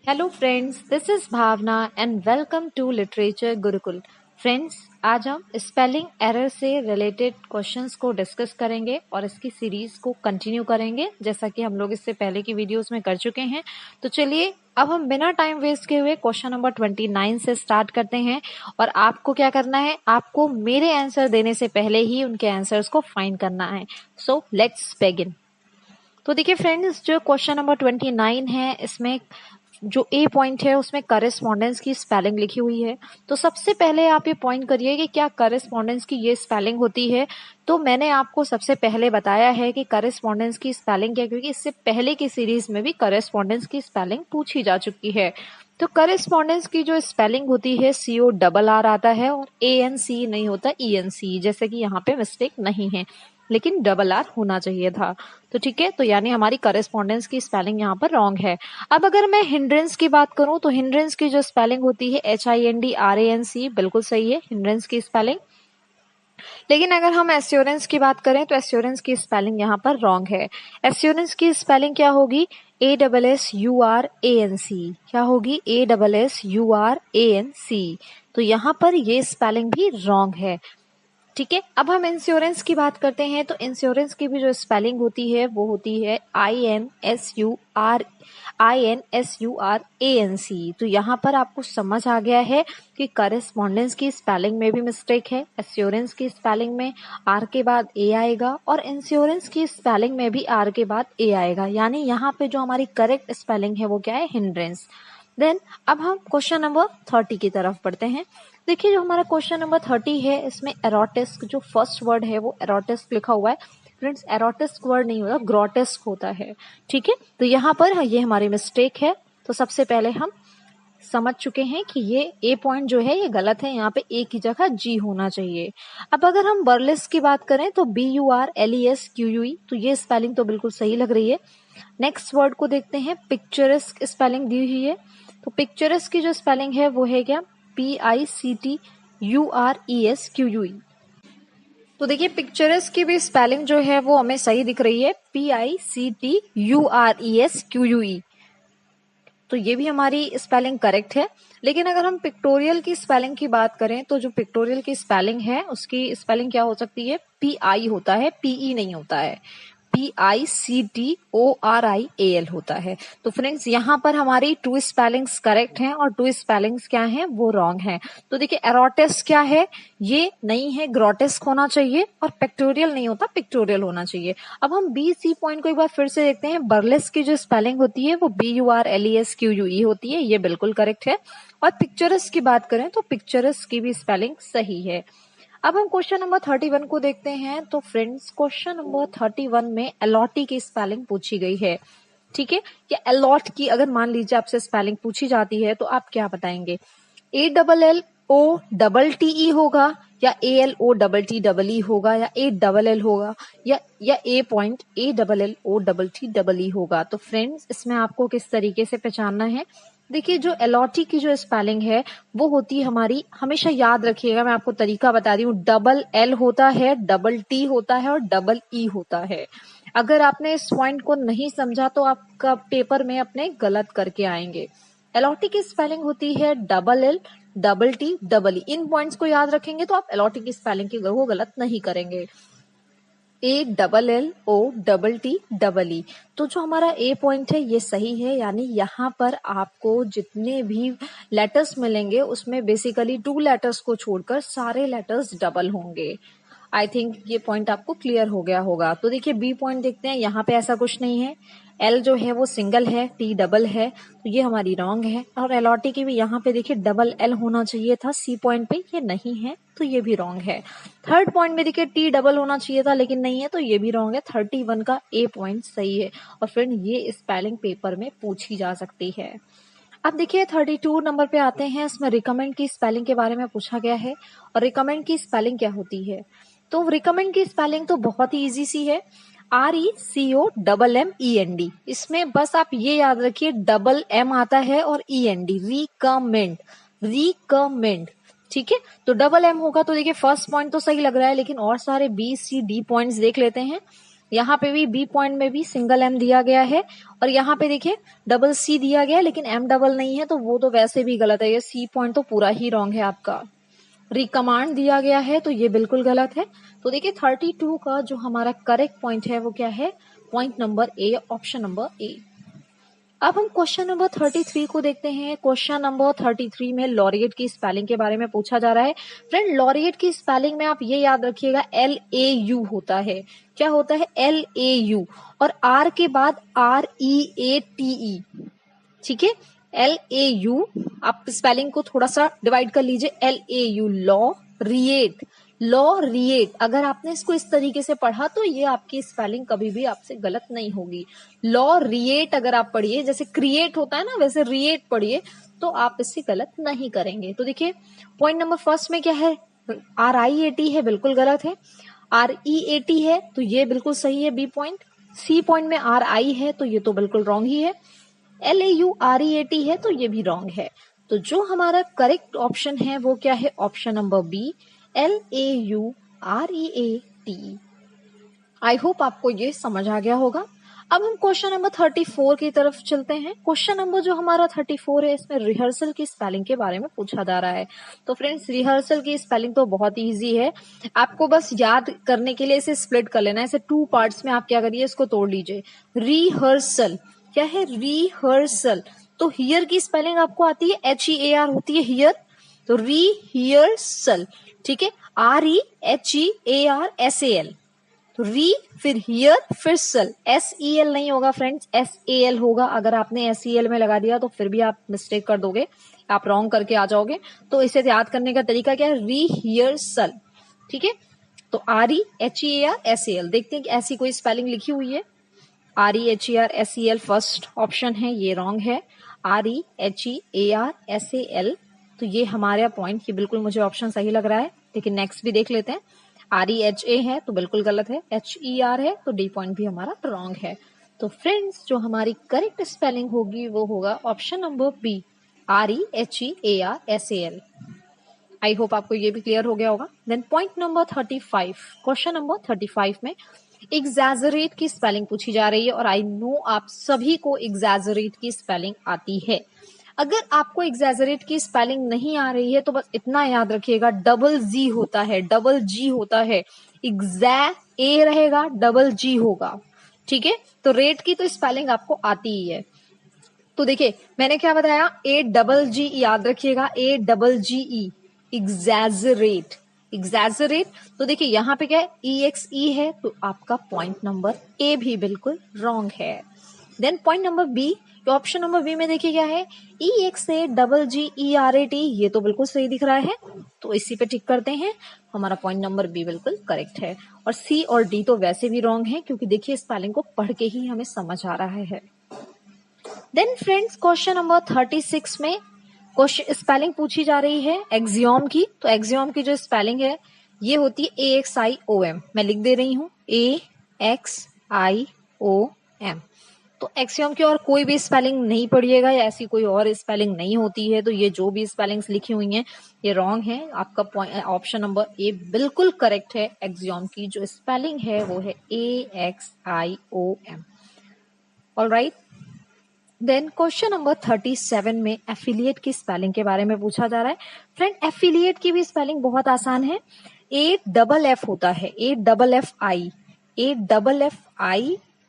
Hello friends, this is Bhavana and welcome to literature Gurukul. Friends, आज हम spelling error से related questions को discuss करेंगे और इसकी सीरीज को कंटिन्यू करेंगे जैसा कि हम लोग इससे पहले की वीडियोस में कर चुके हैं। तो चलिए अब हम बिना टाइम वेस्ट किए हुए क्वेश्चन नंबर 29 से स्टार्ट करते हैं। और आपको क्या करना है, आपको मेरे आंसर देने से पहले ही उनके आंसर्स को फाइंड करना है। So let's begin. तो देखिए फ्रेंड्स, जो क्वेश्चन नंबर 29 है इसमें जो ए पॉइंट है उसमें करेस्पॉन्डेंस की स्पेलिंग लिखी हुई है। तो सबसे पहले आप ये पॉइंट करिए कि क्या करेस्पॉन्डेंस की ये स्पेलिंग होती है। तो मैंने आपको सबसे पहले बताया है कि करेस्पॉन्डेंस की स्पेलिंग क्या, क्योंकि इससे पहले की सीरीज में भी करेस्पॉन्डेंस की स्पेलिंग पूछी जा चुकी है। तो करेस्पॉन्डेंस की जो स्पेलिंग होती है CORR आता है और ANC नहीं होता ENC, जैसे कि यहाँ पे मिस्टेक नहीं है लेकिन RR होना चाहिए था। तो ठीक है, तो यानी हमारी करेस्पॉन्डेंस की स्पेलिंग यहाँ पर रॉन्ग है। अब अगर मैं हिंड्रेंस की बात करूं तो हिंड्रेंस की जो स्पेलिंग होती है HINDRANC बिल्कुल सही है हिंड्रेंस की स्पेलिंग। लेकिन अगर हम एश्योरेंस की बात करें तो एश्योरेंस की स्पेलिंग यहाँ पर रॉन्ग है। एश्योरेंस की स्पेलिंग क्या होगी? ASSURANC। क्या होगी? ASSURANC। तो यहाँ पर ये स्पेलिंग भी रॉन्ग है। ठीक है, अब हम इंश्योरेंस की बात करते हैं। तो इंश्योरेंस की भी जो स्पेलिंग होती है वो होती है INSURANC। तो यहाँ पर आपको समझ आ गया है कि करेस्पॉन्डेंस की स्पेलिंग में भी मिस्टेक है। एश्योरेंस की स्पेलिंग में आर के बाद ए आएगा और इंश्योरेंस की स्पेलिंग में भी आर के बाद ए आएगा, यानी यहाँ पे जो हमारी करेक्ट स्पेलिंग है वो क्या है? हिंड्रेंस। देन अब हम क्वेश्चन नंबर 30 की तरफ बढ़ते हैं। देखिए, जो हमारा क्वेश्चन नंबर 30 है इसमें एरोटिस्क जो फर्स्ट वर्ड है वो एरोटिस्क लिखा हुआ है। फ्रेंड्स, एरोटिस्क वर्ड नहीं होता, ग्रोटेस्क होता है। ठीक है, तो यहाँ पर ये हमारी मिस्टेक है। तो सबसे पहले हम समझ चुके हैं कि ये ए पॉइंट जो है ये गलत है, यहाँ पे ए की जगह जी होना चाहिए। अब अगर हम बर्लेस्क की बात करें तो BURLESQUE, तो ये स्पेलिंग तो बिल्कुल सही लग रही है। नेक्स्ट वर्ड को देखते हैं, पिक्चरस्क स्पेलिंग दी हुई है। तो पिक्चरस्क की जो स्पेलिंग है वो है क्या? PICTURESQUE। तो देखिए, पिक्चरस्क की भी स्पेलिंग जो है वो हमें सही दिख रही है, PICTURESQUE। तो ये भी हमारी स्पेलिंग करेक्ट है। लेकिन अगर हम पिक्टोरियल की स्पेलिंग की बात करें तो जो पिक्टोरियल की स्पेलिंग है उसकी स्पेलिंग क्या हो सकती है? PI होता है, PE नहीं होता है। PICTORIAL होता है। तो फ्रेंड्स, यहाँ पर हमारी टू स्पेलिंग्स करेक्ट हैं और टू स्पेलिंग्स क्या हैं? वो रॉन्ग हैं। तो देखिए, एरोटेस्क क्या है? ये नहीं है, ग्रोटेस्क होना चाहिए। और पिक्टोरियल नहीं होता, पिक्टोरियल होना चाहिए। अब हम BC पॉइंट को एक बार फिर से देखते हैं। बर्लेस्क की जो स्पेलिंग होती है वो BURLESQUE होती है, ये बिल्कुल करेक्ट है। और पिक्चरस्क की बात करें तो पिक्चरस्क की भी स्पेलिंग सही है। अब हम क्वेश्चन नंबर 31 को देखते हैं। तो फ्रेंड्स, क्वेश्चन नंबर 31 में अलॉटी की स्पेलिंग पूछी गई है। ठीक है, या अलॉट की अगर मान लीजिए आपसे स्पेलिंग पूछी जाती है तो आप क्या बताएंगे? ALLOTTE होगा या ALOTTEE होगा या ALL होगा या A पॉइंट ALLOTTEE होगा। तो फ्रेंड्स, इसमें आपको किस तरीके से पहचानना है? देखिए, जो एलॉटी की जो स्पेलिंग है वो होती है हमारी, हमेशा याद रखिएगा, मैं आपको तरीका बता रही हूँ, DL होता है, T होता है और EE होता है। अगर आपने इस पॉइंट को नहीं समझा तो आपका पेपर में अपने गलत करके आएंगे। एलॉटी की स्पेलिंग होती है LL T E। इन पॉइंट्स को याद रखेंगे तो आप एलॉटी की स्पेलिंग की वो गलत नहीं करेंगे। ALLOTTEE। तो जो हमारा ए पॉइंट है ये सही है, यानी यहाँ पर आपको जितने भी लेटर्स मिलेंगे उसमें बेसिकली 2 लेटर्स को छोड़कर सारे लेटर्स डबल होंगे। आई थिंक ये पॉइंट आपको क्लियर हो गया होगा। तो देखिए, बी पॉइंट देखते हैं, यहाँ पे ऐसा कुछ नहीं है। एल जो है वो सिंगल है, टी डबल है, तो ये हमारी रॉन्ग है। और एलॉटी की भी यहाँ पे देखिए DL होना चाहिए था सी पॉइंट पे, ये नहीं है, तो ये भी रॉन्ग है। थर्ड पॉइंट में देखिए टी डबल होना चाहिए था लेकिन नहीं है, तो ये भी रॉन्ग है। 31 का ए पॉइंट सही है। और फ्रेंड, ये स्पेलिंग पेपर में पूछी जा सकती है। अब देखिए 32 नंबर पे आते हैं। इसमें रिकमेंड की स्पेलिंग के बारे में पूछा गया है। और रिकमेंड की स्पेलिंग क्या होती है? तो रिकमेंड की स्पेलिंग तो बहुत ही इजी सी है, RECOMMEND। इसमें बस आप ये याद रखिए, M आता है और END, रिकमेंड, रिकमेंड। ठीक है, तो M होगा। तो देखिए, फर्स्ट पॉइंट तो सही लग रहा है, लेकिन और सारे BCD पॉइंट्स देख लेते हैं। यहाँ पे भी बी पॉइंट में भी सिंगल एम दिया गया है और यहाँ पे देखिए डबल सी दिया गया है लेकिन एम डबल नहीं है, तो वो तो वैसे भी गलत है। ये सी पॉइंट तो पूरा ही रॉन्ग है आपका। रिकमांड दिया गया है तो ये बिल्कुल गलत है। तो देखिए 32 का जो हमारा करेक्ट पॉइंट है वो क्या है, point number A, option number A. अब हम क्वेश्चन नंबर 33 को देखते हैं। क्वेश्चन नंबर 33 में लॉरिएट की स्पेलिंग के बारे में पूछा जा रहा है। फ्रेंड, लॉरिएट की स्पेलिंग में आप ये याद रखिएगा LAU होता है। क्या होता है? LAU, और आर के बाद REATE। ठीक है, LAU। आप स्पेलिंग को थोड़ा सा डिवाइड कर लीजिए। LAU, laureate, laureate. अगर आपने इसको इस तरीके से पढ़ा तो ये आपकी स्पेलिंग कभी भी आपसे गलत नहीं होगी। लॉरिएट अगर आप पढ़िए, जैसे क्रिएट होता है ना, वैसे रिएट पढ़िए तो आप इससे गलत नहीं करेंगे। तो देखिए पॉइंट नंबर फर्स्ट में क्या है, RIAT है, बिल्कुल गलत है। REAT है तो ये बिल्कुल सही है, बी पॉइंट। सी पॉइंट में RI है तो ये तो बिल्कुल रॉन्ग ही है। LAU REAT है तो ये भी रॉन्ग है। तो जो हमारा करेक्ट ऑप्शन है वो क्या है, option number B, LAU REAT। I hope आपको ये समझ आ गया होगा। अब हम क्वेश्चन नंबर 34 की तरफ चलते हैं। क्वेश्चन नंबर जो हमारा 34 है, इसमें रिहर्सल की स्पेलिंग के बारे में पूछा जा रहा है। तो फ्रेंड्स, रिहर्सल की स्पेलिंग तो बहुत इजी है, आपको बस याद करने के लिए इसे स्प्लिट कर लेना है। इसे 2 पार्ट्स में आप क्या करिए, इसको तोड़ लीजिए। रिहर्सल क्या है, रिहर्सल। तो हियर की स्पेलिंग आपको आती है, HEAR होती है हियर, तो रिहर्सल। ठीक है, REHEARSAL। तो री, फिर हियर, फिर सल। SEL नहीं होगा फ्रेंड्स, SAL होगा। अगर आपने SEL में लगा दिया तो फिर भी आप मिस्टेक कर दोगे, आप रॉन्ग करके आ जाओगे। तो इसे याद करने का तरीका क्या है, री हियर सल। ठीक है, तो REHEARSAL। देखते हैं कि ऐसी कोई स्पेलिंग लिखी हुई है। REHEARSAL फर्स्ट ऑप्शन है, ये रॉन्ग है। REHEARSAL, तो ये हमारा पॉइंट, ये बिल्कुल मुझे ऑप्शन सही लग रहा है। लेकिन नेक्स्ट भी देख लेते हैं। REHA है तो बिल्कुल गलत है। HER है तो डी पॉइंट भी हमारा रॉन्ग है। तो फ्रेंड्स, जो हमारी करेक्ट स्पेलिंग होगी वो होगा option number B, REHEARSAL। I hope आपको ये भी क्लियर हो गया होगा। Then point number 35, question number 35 में एग्जैजरेट की स्पेलिंग पूछी जा रही है और आई नो आप सभी को एग्जैजरेट की स्पेलिंग आती है। अगर आपको एग्जैजरेट की स्पेलिंग नहीं आ रही है तो बस इतना याद रखिएगा, डबल जी होता है, डबल जी होता है। एग्जै ए रहेगा, डबल जी होगा। ठीक है, तो रेट की तो स्पेलिंग आपको आती ही है। तो देखिए मैंने क्या बताया, AGG याद रखिएगा, AGGE, एग्जैजरेट, एग्जैजरेट। तो देखिए यहाँ पे क्या है, EXE है, तो आपका पॉइंट नंबर ए भी बिल्कुल रॉन्ग है। Then point number B, option number B में देखिए क्या है, EXAGGERAT, ये तो बिल्कुल सही दिख रहा है, तो इसी पे टिक करते हैं। हमारा पॉइंट नंबर बी बिल्कुल करेक्ट है। और सी और डी तो वैसे भी रॉन्ग है, क्योंकि देखिए स्पेलिंग को पढ़ के ही हमें समझ आ रहा है। देन फ्रेंड्स, क्वेश्चन नंबर 36 में क्वेश्चन स्पेलिंग पूछी जा रही है एक्सियोम की। तो एक्सियोम की जो स्पेलिंग है ये होती है AXIOM। मैं लिख दे रही हूँ AXIOM। तो एक्सियोम की और कोई भी स्पेलिंग नहीं पढ़िएगा, या ऐसी कोई और स्पेलिंग नहीं होती है। तो ये जो भी स्पेलिंग्स लिखी हुई हैं ये रॉन्ग है। आपका ऑप्शन नंबर ए बिल्कुल करेक्ट है। एक्सियोम की जो स्पेलिंग है वो है AXIOM। Alright. Then question number 37 में एफिलिएट की स्पेलिंग के बारे में पूछा जा रहा है। फ्रेंड, एफिलिएट की भी स्पेलिंग बहुत आसान है। AFF होता है,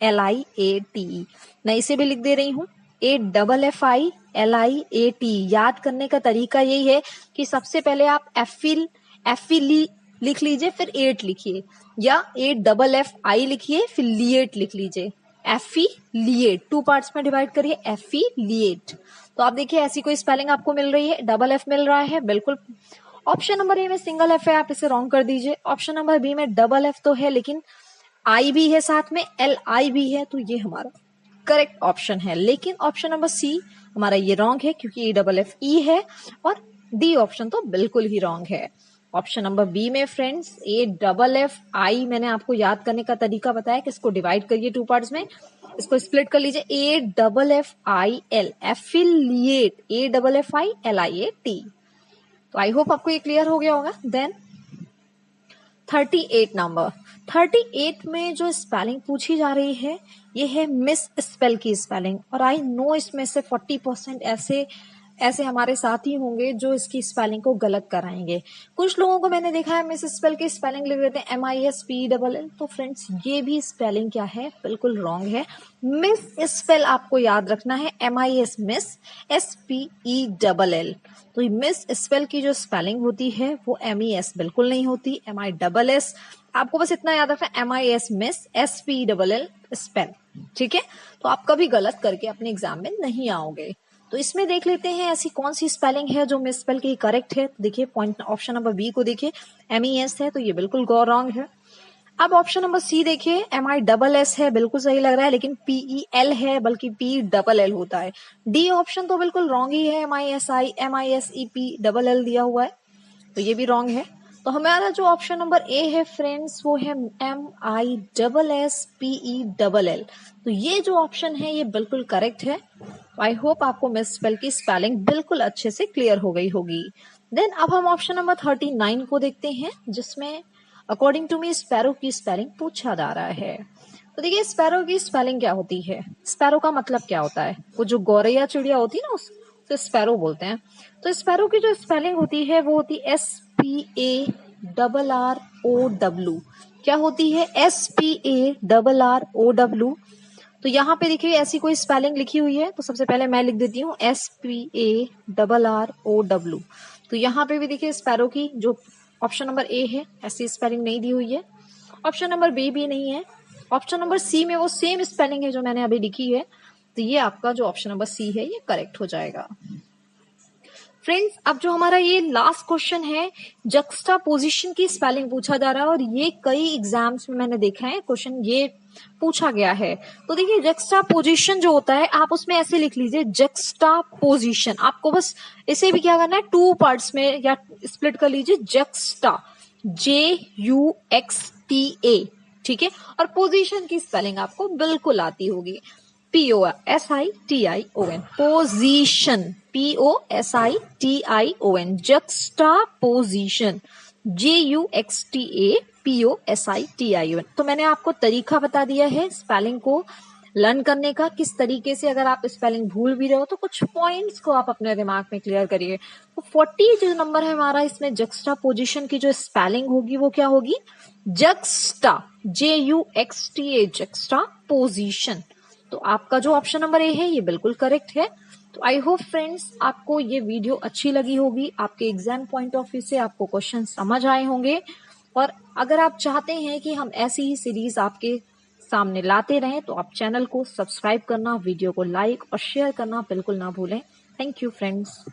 AFFILIATE। मैं इसे भी लिख दे रही हूँ, AFFILIAT। याद करने का तरीका यही है कि सबसे पहले आप एफिली लिख लीजिए, फिर एट लिखिए, या AFFI लिखिए, फिर लिएट लिख लीजिए। एफिलिएट 2 पार्ट्स में डिवाइड करिए, एफिलिएट। तो आप देखिए ऐसी कोई स्पेलिंग आपको मिल रही है, डबल एफ मिल रहा है, बिल्कुल। ऑप्शन नंबर ए में सिंगल एफ है, आप इसे रॉन्ग कर दीजिए। ऑप्शन नंबर बी में डबल एफ तो है लेकिन आई भी है, साथ में LI भी है, तो ये हमारा करेक्ट ऑप्शन है। लेकिन ऑप्शन नंबर सी हमारा ये रॉन्ग है, क्योंकि AFFE है, और डी ऑप्शन तो बिल्कुल ही रॉन्ग है। ऑप्शन नंबर बी में फ्रेंड्स AFFI, मैंने आपको याद करने का तरीका बताया कि इसको डिवाइड करिए 2 पार्ट्स में, इसको स्प्लिट कर लीजिए, AFFIL, एफिलिएट, AFFILIAT। तो आई होप आपको ये क्लियर हो गया होगा। Then 38 number. 38 में जो स्पेलिंग पूछी जा रही है ये है मिस स्पेल की स्पेलिंग, और आई नो इसमें से 40% ऐसे हमारे साथी होंगे जो इसकी स्पेलिंग को गलत कराएंगे। कुछ लोगों को मैंने देखा है मिस स्पेल की स्पेलिंग लिख देते हैं MISPELL। तो फ्रेंड्स ये भी स्पेलिंग क्या है, बिल्कुल रॉन्ग है। मिस स्पेल आपको याद रखना है MIS मिस SPELL। तो मिस स्पेल की जो स्पेलिंग होती है वो MES बिल्कुल नहीं होती, MISS। आपको बस इतना याद रखना है MIS मिस SPELL स्पेल, ठीक है। तो आप कभी गलत करके अपने एग्जाम में नहीं आओगे। तो इसमें देख लेते हैं ऐसी कौन सी स्पेलिंग है जो मिस स्पेल की करेक्ट है। देखिए पॉइंट ऑप्शन नंबर बी को देखिए, MES है तो ये बिल्कुल रॉन्ग है। अब ऑप्शन नंबर सी देखिए, MISS है, बिल्कुल सही लग रहा है, लेकिन PEL है बल्कि PELL होता है। डी ऑप्शन तो बिल्कुल रॉन्ग ही है, MISEPELL दिया हुआ है तो ये भी रॉन्ग है। तो हमारा जो ऑप्शन नंबर ए है फ्रेंड्स वो है MISSPELL। तो ये जो ऑप्शन है ये बिल्कुल करेक्ट है। आई होप आपको मिस स्पेल की स्पेलिंग बिल्कुल अच्छे से क्लियर हो गई होगी। देन अब हम ऑप्शन नंबर 39 को देखते हैं, जिसमें अकॉर्डिंग टू मी स्पैरो की स्पेलिंग पूछा जा रहा है। तो देखिए स्पैरो की स्पेलिंग क्या होती है, स्पैरो का मतलब क्या होता है, वो जो गौरैया चिड़िया होती है ना उसे स्पैरो बोलते हैं। तो स्पैरो की जो स्पेलिंग होती है वो होती है SPARROW। क्या होती है, SPARROW। तो यहाँ पे देखिए ऐसी कोई स्पेलिंग लिखी हुई है, तो सबसे पहले मैं लिख देती हूँ SPARROW। तो यहाँ पे भी देखिए स्पैरो की जो ऑप्शन नंबर ए है ऐसी स्पेलिंग नहीं दी हुई है, ऑप्शन नंबर बी भी नहीं है, ऑप्शन नंबर सी में वो सेम स्पेलिंग है जो मैंने अभी लिखी है। तो ये आपका जो ऑप्शन नंबर सी है ये करेक्ट हो जाएगा। फ्रेंड्स अब जो हमारा ये लास्ट क्वेश्चन है, जक्स्टापोजिशन की स्पेलिंग पूछा जा रहा है, और ये कई एग्जाम्स में मैंने देखा है क्वेश्चन ये पूछा गया है। तो देखिए जक्स्टापोजिशन जो होता है आप उसमें ऐसे लिख लीजिए जक्स्टापोजिशन। आपको बस इसे भी क्या करना है, 2 पार्ट्स में या स्प्लिट कर लीजिए, जक्स्टा JUXTA, ठीक है। और पोजीशन की स्पेलिंग आपको बिल्कुल आती होगी, POSITION, पोजीशन, POSITION, जक्स्टापोजिशन, JUXTAPOSITION। तो मैंने आपको तरीका बता दिया है स्पेलिंग को लर्न करने का, किस तरीके से अगर आप स्पेलिंग भूल भी रहे हो तो कुछ पॉइंट्स को आप अपने दिमाग में क्लियर करिए। तो 40 जो नंबर है हमारा, इसमें जक्स्टापोजिशन की जो स्पेलिंग होगी वो क्या होगी, जक्स्टा, JUXTA, जक्स्टापोजिशन। तो आपका जो ऑप्शन नंबर ए है ये बिल्कुल करेक्ट है। तो आई होप फ्रेंड्स आपको ये वीडियो अच्छी लगी होगी, आपके एग्जाम पॉइंट ऑफ व्यू से आपको क्वेश्चन समझ आए होंगे। और अगर आप चाहते हैं कि हम ऐसी ही सीरीज आपके सामने लाते रहें तो आप चैनल को सब्सक्राइब करना, वीडियो को लाइक और शेयर करना बिल्कुल ना भूलें। Thank you friends.